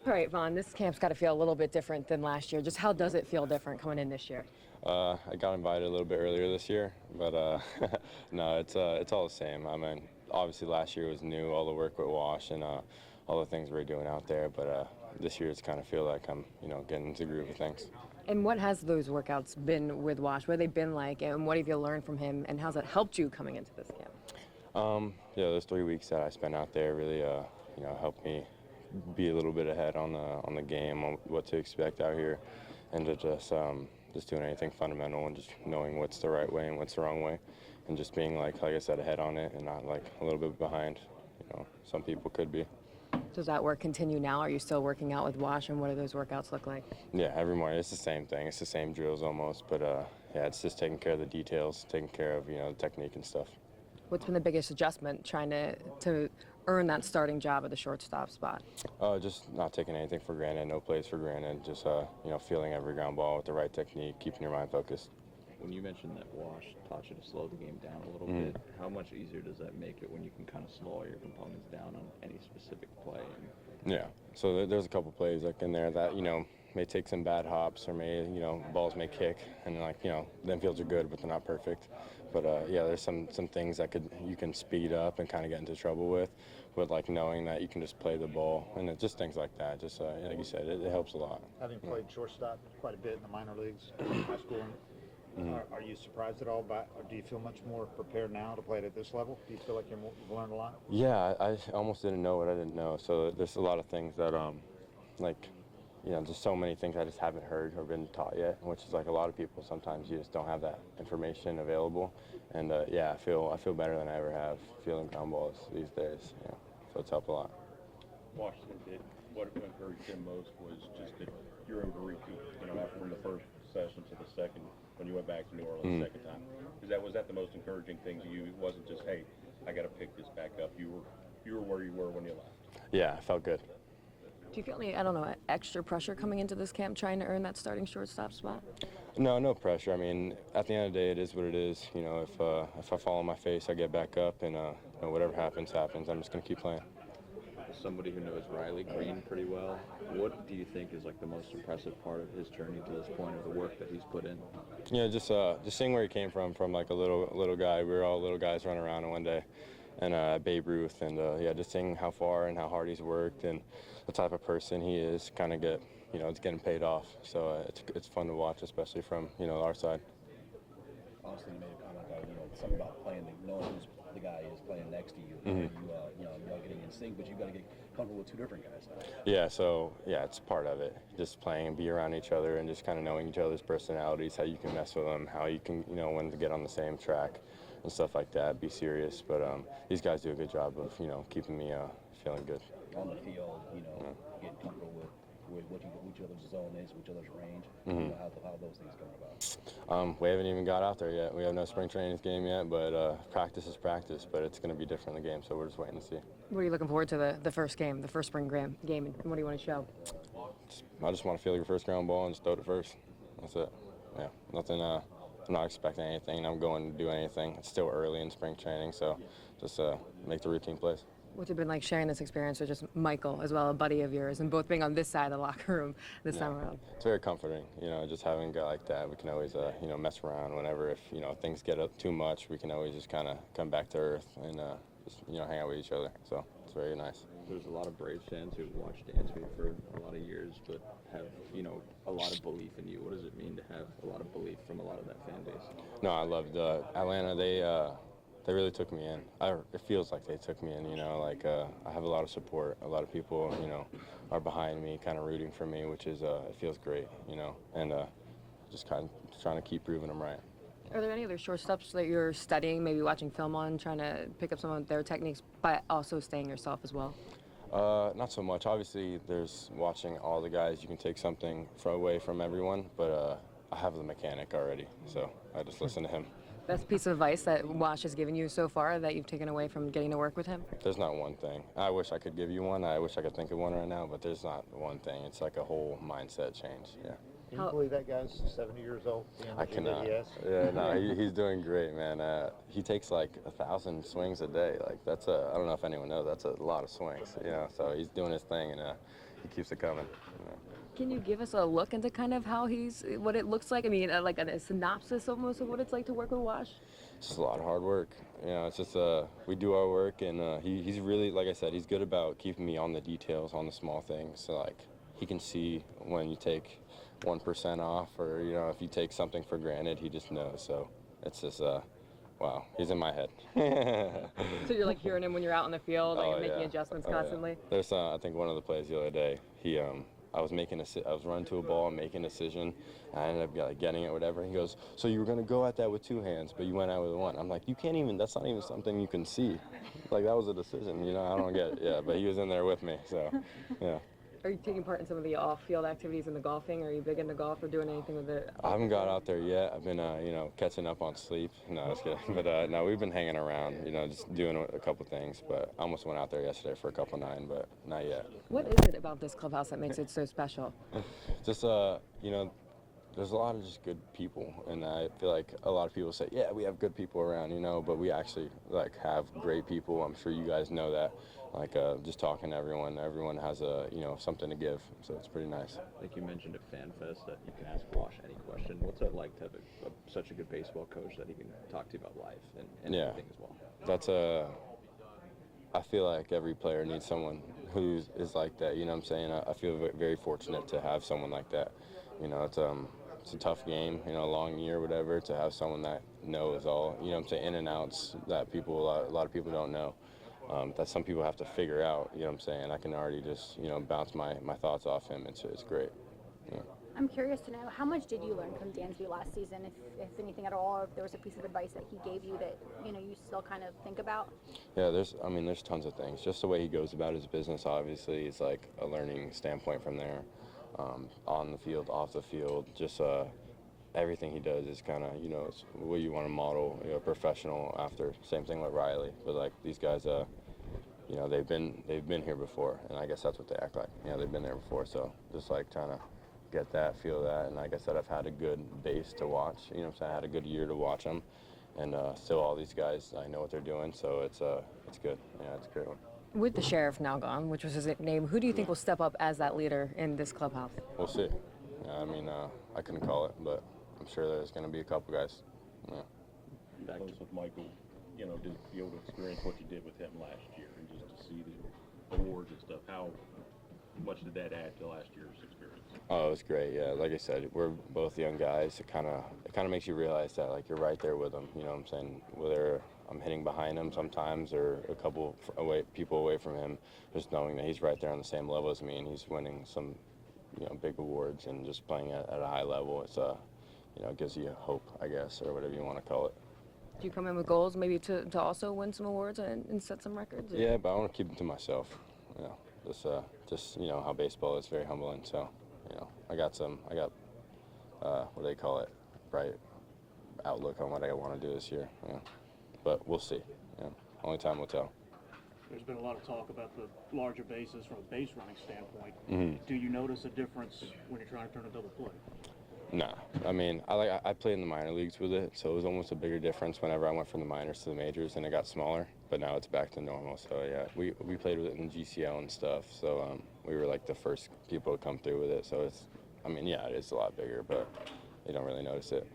All right, Vaughn, this camp's got to feel a little bit different than last year. Just how does it feel different coming in this year? I got invited a little bit earlier this year, but no, it's all the same. I mean, obviously last year was new, all the work with Wash and all the things we're doing out there, but this year it's kind of feel like I'm, getting into the groove of things. And what has those workouts been with Wash? What have they been like, and what have you learned from him, and how's that helped you coming into this camp? Yeah, those 3 weeks that I spent out there really, helped me be a little bit ahead on the game, on what to expect out here, and to just doing anything fundamental and just knowing what's the right way and what's the wrong way, and just being like I said, ahead on it and not like a little bit behind. Some people could be. Does that work continue now? Are you still working out with Wash, and what do those workouts look like? Yeah, every morning it's the same thing. It's the same drills almost, but yeah, it's just taking care of the details, taking care of the technique and stuff. What's been the biggest adjustment trying to earn that starting job at the shortstop spot? Just not taking anything for granted, no plays for granted, just feeling every ground ball with the right technique, keeping your mind focused. When you mentioned that Wash taught you to slow the game down a little bit, how much easier does that make it when you can kind of slow all your components down on any specific play? Yeah, so there's a couple plays like in there that may take some bad hops or may balls may kick and the infields are good but they're not perfect. But yeah, there's some things that you can speed up and kind of get into trouble with like knowing that you can just play the ball and just things like that. Just like you said, it helps a lot. Having played shortstop quite a bit in the minor leagues, high school, are you surprised at all or do you feel much more prepared now to play it at this level? Do you feel like you've learned a lot? Yeah, I almost didn't know what I didn't know. So there's a lot of things that just so many things I just haven't heard or been taught yet, which is like a lot of people. Sometimes you just don't have that information available. And yeah, I feel better than I ever have feeling ground balls these days. Yeah, so it's helped a lot. Washington did. What encouraged him most was just that you're in Bariki, from the first session to the second, when you went back to New Orleans the second time. Was that the most encouraging thing to you? It wasn't just, hey, I got to pick this back up. You were where you were when you left. Yeah, I felt good. Do you feel any, extra pressure coming into this camp trying to earn that starting shortstop spot? No pressure. I mean, at the end of the day, it is what it is. If I fall on my face, I get back up, and whatever happens. I'm just gonna keep playing. As somebody who knows Riley Green pretty well, what do you think is like the most impressive part of his journey to this point, of the work that he's put in? Yeah, just seeing where he came from like a little guy. We were all little guys running around in one day, and Babe Ruth, and yeah, just seeing how far and how hard he's worked and the type of person he is, kind of it's getting paid off. So it's fun to watch, especially from our side. Honestly, you made a comment about something about playing, knowing who's the guy is playing next to you. You know, getting in sync, but you've got to get comfortable with two different guys now. Yeah, so yeah, it's part of it. Just playing and be around each other and just kind of knowing each other's personalities, how you can mess with them, how you can when to get on the same track and stuff like that. Be serious, but these guys do a good job of keeping me feeling good. On the field, getting comfortable with what each other's zone is, which other's range. How those things come about. We haven't even got out there yet. We have no spring training game yet, but practice is practice. But it's going to be different in the game, so we're just waiting to see. What are you looking forward to the first game, the first spring game, and what do you want to show? I just want to feel your first ground ball and just throw it first. That's it. Yeah, nothing. I'm not expecting anything. I'm going to do anything. It's still early in spring training, so just make the routine plays. What's it been like sharing this experience with just Michael as well, a buddy of yours, and both being on this side of the locker room this time around? It's very comforting, just having a guy like that. We can always, mess around whenever. If, things get up too much, we can always just kind of come back to earth and just, hang out with each other. So it's very nice. There's a lot of Braves fans who've watched Dansby for a lot of years, but have, a lot of belief in you. What does it mean to have a lot of belief from a lot of that fan base? No, I loved Atlanta. They really took me in. It feels like they took me in, I have a lot of support. A lot of people, are behind me, kind of rooting for me, which is, it feels great, and just kind of trying to keep proving them right. Are there any other shortstops that you're studying, maybe watching film on, trying to pick up some of their techniques, but also staying yourself as well? Not so much. Obviously, there's watching all the guys. You can take something away from everyone, but I have the mechanic already, so I just listen to him. Best piece of advice that Wash has given you so far that you've taken away from getting to work with him? There's not one thing. I wish I could give you one. I wish I could think of one right now, but there's not one thing. It's like a whole mindset change, yeah. Can you believe that guy's 70 years old? I cannot. Yeah, no, he's doing great, man. He takes like 1,000 swings a day. Like I don't know if anyone knows, that's a lot of swings, so he's doing his thing, and he keeps it coming. You know. Can you give us a look into kind of what it looks like? I mean, like a synopsis almost of what it's like to work with Wash? It's just a lot of hard work. You know, it's just we do our work, and he's really, like I said, he's good about keeping me on the details, on the small things. So like he can see when you take 1% off, or you know, if you take something for granted, he just knows. So it's just wow, he's in my head. So you're like hearing him when you're out on the field, like Oh, making yeah. adjustments Oh, yeah. constantly. There's I think one of the plays the other day, I was running to a ball, making a decision, and I ended up like getting it, whatever. He goes, so you were gonna go at that with 2 hands, but you went out with 1. I'm like, you can't even. That's not even something you can see. Like that was a decision, you know. I don't get it. Yeah, but he was in there with me, so yeah. Are you taking part in some of the off-field activities in the golfing? Are you big into golf or doing anything with it? I haven't got out there yet. I've been, you know, catching up on sleep. No, I was kidding. But no, we've been hanging around, you know, just doing a couple things. But I almost went out there yesterday for a couple 9, but not yet. What is it about this clubhouse that makes it so special? Just, you know, there's a lot of just good people, and I feel like a lot of people say, yeah, we have good people around, you know, but we actually like have great people. I'm sure you guys know that. Like just talking to everyone has you know, something to give, so it's pretty nice. I think you mentioned at FanFest that you can ask Wash any question. What's it like to have such a good baseball coach that he can talk to you about life and Yeah. everything as well? That's I feel like every player needs someone who is like that. You know what I'm saying? I feel very fortunate to have someone like that. You know, it's a tough game. You know, a long year, whatever. To have someone that knows all. You know what I'm saying? In and outs that a lot of people don't know. That some people have to figure out. You know what I'm saying? I can already just, you know, bounce my thoughts off him. It's great. Yeah. I'm curious to know, how much did you learn from Dansby last season, if anything at all, or if there was a piece of advice that he gave you that, you know, you still kind of think about? Yeah, there's tons of things. Just the way he goes about his business, obviously, is like a learning standpoint from there. On the field, off the field, just everything he does is kind of, you know, it's what you want to model, you know, professional after. Same thing with Riley, but like these guys, you know, they've been here before, and I guess that's what they act like. You know, they've been there before, so just like trying to get that, feel that, and like I said, I've had a good base to watch. You know what I'm saying? I had a good year to watch them, and still all these guys, I know what they're doing, so it's good. Yeah, it's a great one. With the sheriff now gone, which was his name, who do you think will step up as that leader in this clubhouse? We'll see. Yeah, I mean, I couldn't call it, but I'm sure there's going to be a couple guys. Yeah. Back with Michael, you know, to be able to experience what you did with him last year and just to see the awards and stuff, how much did that add to last year's experience? Oh, it was great. Yeah, like I said, we're both young guys. It kind of makes you realize that like you're right there with them. You know what I'm saying? Whether I'm hitting behind him sometimes or a couple people away from him, just knowing that he's right there on the same level as me and he's winning some, you know, big awards and just playing at a high level. It's you know, it gives you hope, I guess, or whatever you want to call it. Do you come in with goals maybe to also win some awards and set some records? Yeah, but I want to keep them to myself. You know, just you know how baseball is, very humbling. So, you know, I got what do they call it, bright outlook on what I want to do this year. Yeah. But we'll see. Yeah. Only time will tell. There's been a lot of talk about the larger bases from a base running standpoint. Mm-hmm. Do you notice a difference when you're trying to turn a double play? Nah. I mean, I played in the minor leagues with it, so it was almost a bigger difference whenever I went from the minors to the majors, and it got smaller. But now it's back to normal. So yeah, we played with it in GCL and stuff. So we were like the first people to come through with it. So it's, I mean, yeah, it is a lot bigger, but you don't really notice it.